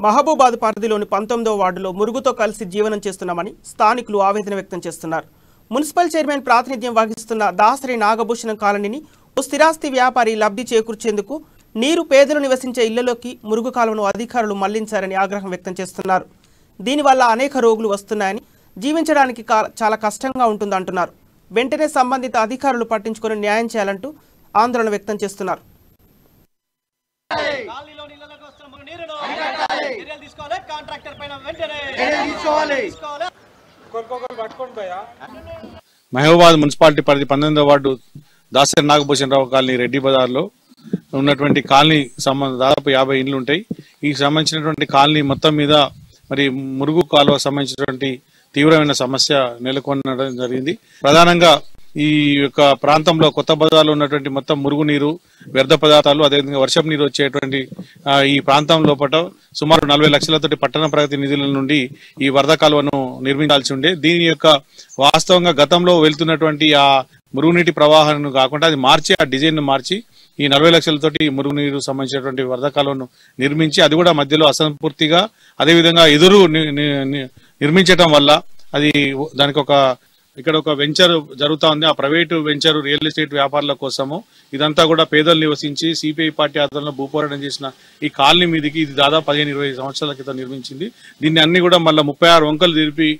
మహబూబాద్ పరిధిలోని 19వ వార్డులో మురుగుతో కలిసి జీవనం చేస్తున్నామని స్థానికులు ఆవేదన వ్యక్తం చేస్తున్నారు. మున్సిపల్ చైర్మన్ ప్రాతినిధ్యం వహిస్తున్న దాసరి నాగభూషణం కాలనీని ఓ స్థిరాస్తి వ్యాపారి లబ్ధి చేకూర్చేందుకు నీరు పేదలు నివసించే ఇళ్లలోకి మురుగు కాలువను అధికారులు మళ్లించారని ఆగ్రహం వ్యక్తం చేస్తున్నారు. దీనివల్ల అనేక రోగులు వస్తున్నాయని, జీవించడానికి చాలా కష్టంగా ఉంటుందంటున్నారు. వెంటనే సంబంధిత అధికారులు పట్టించుకొని న్యాయం చేయాలంటూ ఆందోళన వ్యక్తం చేస్తున్నారు. మహబూబాద్ మున్సిపాలిటీ పరిధి 19వ వార్డు దాసరి నాగభూషణరావు కాలనీ రెడ్డి బజార్లో ఉన్నటువంటి కాలనీ దాదాపు 50 ఇండ్లు ఉంటాయి. ఈ సంబంధించినటువంటి కాలనీ మొత్తం మీద మరి మురుగు కాలువ సంబంధించినటువంటి తీవ్రమైన సమస్య నెలకొనడం జరిగింది. ప్రధానంగా ఈ యొక్క ప్రాంతంలో కొత్త బజార్లో ఉన్నటువంటి మొత్తం మురుగునీరు, వ్యర్థ పదార్థాలు, అదేవిధంగా వర్షపు నీరు వచ్చేటువంటి ఈ ప్రాంతం లోపల సుమారు 40 లక్షలతోటి పట్టణ ప్రగతి నిధుల నుండి ఈ వరద కాలువను నిర్మించాల్సి ఉండే. దీని యొక్క వాస్తవంగా గతంలో వెళ్తున్నటువంటి ఆ మురుగునీటి ప్రవాహాన్ని కాకుండా అది మార్చి, ఆ డిజైన్ మార్చి ఈ 40 లక్షలతోటి మురుగునీరు సంబంధించినటువంటి వరద కాలువను నిర్మించి, అది కూడా మధ్యలో అసంపూర్తిగా అదేవిధంగా ఎదురు నిర్మించడం వల్ల అది దానికి ఇక్కడ ఒక వెంచర్ జరుగుతా ఉంది. ఆ ప్రైవేటు వెంచర్ రియల్ ఎస్టేట్ వ్యాపారుల కోసము ఇదంతా కూడా పేదలు నివసించి సిపిఐ పార్టీ ఆధ్వర్యంలో భూపోరాటం చేసిన ఈ కాలనీ మీదకి ఇది దాదాపు 15-20 సంవత్సరాల క్రితం నిర్మించింది. దీన్ని అన్ని కూడా మళ్ళీ 36 వంకలు తిరిపి